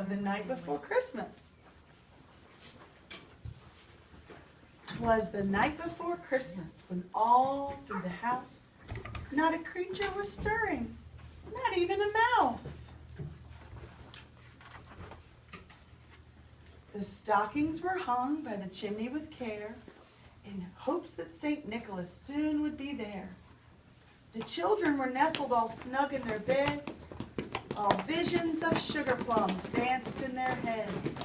of the night before Christmas. 'Twas the night before Christmas when all through the house not a creature was stirring, not even a mouse. The stockings were hung by the chimney with care in hopes that St. Nicholas soon would be there. The children were nestled all snug in their beds, while visions of sugar plums danced in their heads.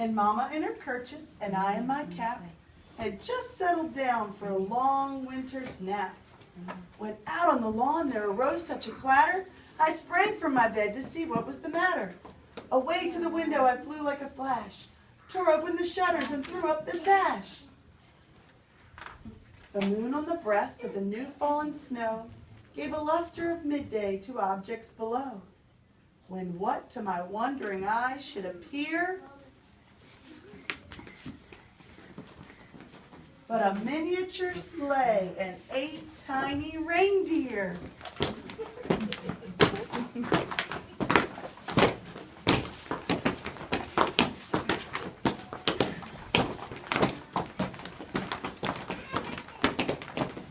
And Mama in her kerchief and I in my cap had just settled down for a long winter's nap. When out on the lawn there arose such a clatter, I sprang from my bed to see what was the matter. Away to the window I flew like a flash, tore open the shutters and threw up the sash. The moon on the breast of the new fallen snow gave a luster of midday to objects below, when what to my wondering eyes should appear but a miniature sleigh and 8 tiny reindeer.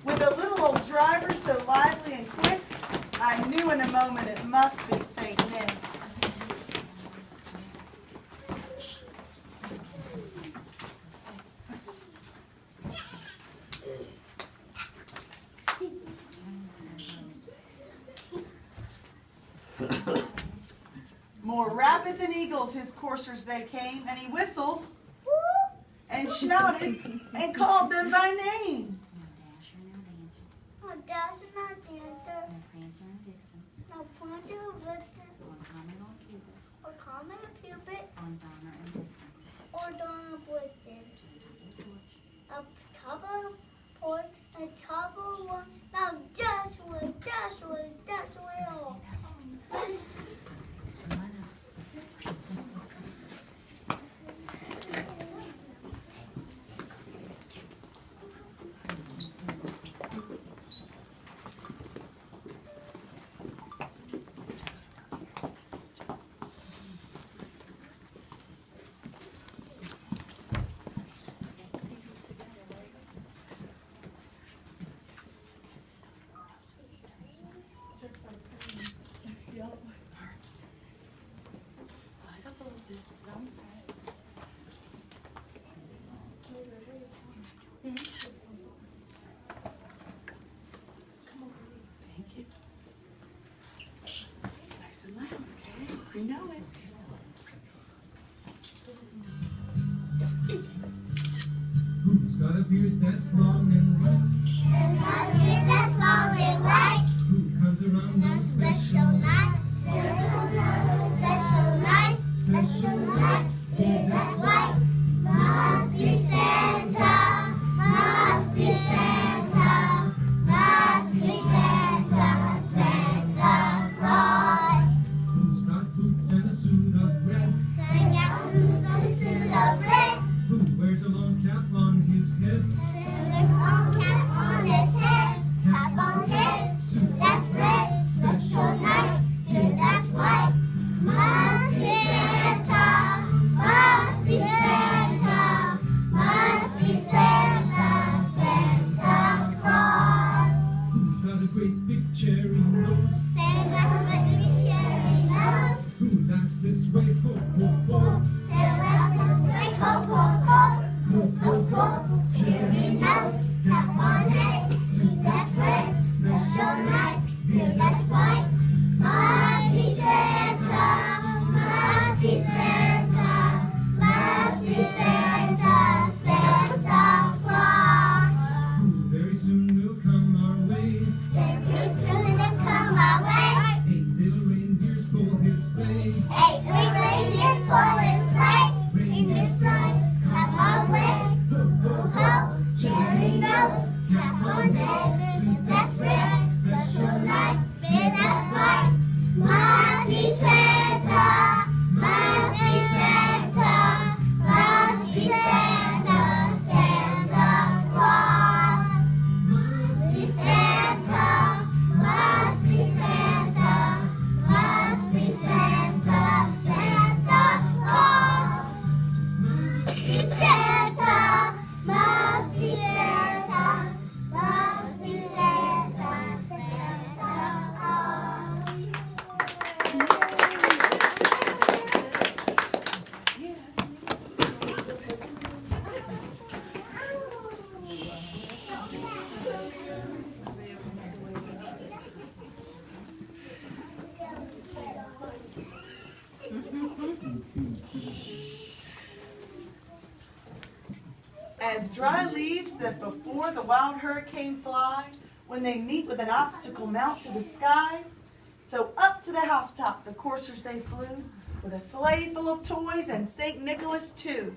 With a little old driver so lively and quick, I knew in a moment it must be St. Nick. More rapid than eagles his coursers they came, and he whistled and shouted and called them by name. No Dasher, no Dancer, no Prancer and Vixen, no Pointer or Vixen, or Comet or Cupid, or Comet or Cupid, or Donner and Blitzen, or Donner Blitzen. A top of a porch, a top of one, now Joshua, Joshua, Joshua all. You know it. Who's got a beard that's long and white? Who's got a beard that's long and white? Who comes around on a special night? Special night? Special night. Beard that's white. Must be Santa. Must be Santa. Must be Santa. Santa Claus. Who's got boots and a suit of red? Santa boots and a suit of red. Who wears a long cap on his head? Santa's long cap on his head. Cap on head. Suit that's red. Special night. Beard that's white. Must be Santa. Must be Santa. Must be Santa. Santa Claus. Who's got a great big cherry nose? Santa with me cherry nose. Who laughs this way? Ho, ho, ho. Santa this way. Ho, ho, ho. Ho, ho, ho. Cherry nose. Cap on head. Suit that's red. Special night. Beard that's white. Must be Santa. Must be Santa. Must be Santa. Santa Claus. Who very soon will come our way? Santa's gonna come our way. 8 little reindeers pull his sleigh. 8 little reindeers pull his sleigh. Reindeer sleigh, come our way. Ho, ho, Ho, ho, One day, that's red, special night, midnight flight. Must be Santa, must be Santa, must be Santa, Santa Claus. Must be Santa, must be Santa, must be Santa, Santa Claus. Must be Santa, must be Santa, must be Santa, Santa Claus. As dry leaves that before the wild hurricane fly, when they meet with an obstacle mount to the sky, so up to the housetop the coursers they flew, with a sleigh full of toys and St. Nicholas too.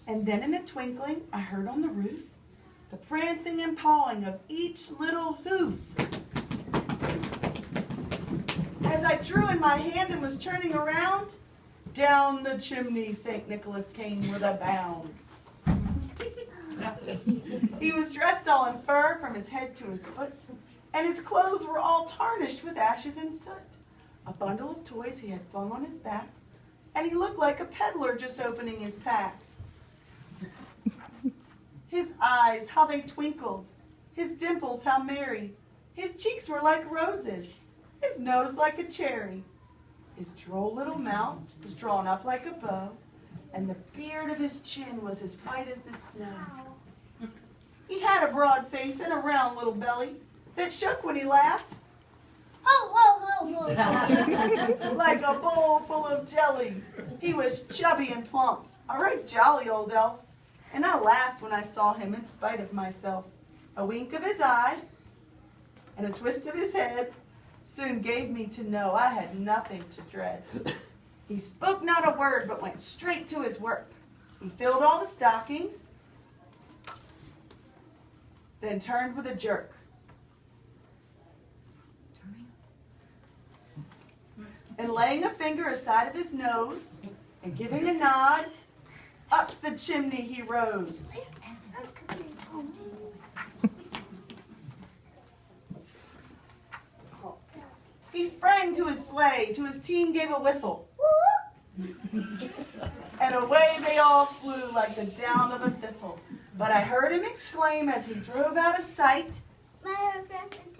And then in a twinkling I heard on the roof the prancing and pawing of each little hoof. As I drew in my hand and was turning around, down the chimney St. Nicholas came with a bound. He was dressed all in fur from his head to his foot, and his clothes were all tarnished with ashes and soot. A bundle of toys he had flung on his back, and he looked like a peddler just opening his pack. His eyes, how they twinkled, his dimples, how merry. His cheeks were like roses, his nose like a cherry. His droll little mouth was drawn up like a bow, and the beard of his chin was as white as the snow. He had a broad face and a round little belly that shook when he laughed, Ho, ho, ho, ho, ho. like a bowl full of jelly. He was chubby and plump, a right jolly old elf, and I laughed when I saw him in spite of myself. A wink of his eye and a twist of his head soon gave me to know I had nothing to dread. He spoke not a word, but went straight to his work. He filled all the stockings, then turned with a jerk. And laying a finger aside of his nose, and giving a nod, up the chimney he rose. He sprang to his sleigh, to his team gave a whistle, and away they all flew like the down of a thistle. But I heard him exclaim as he drove out of sight, Merry Christmas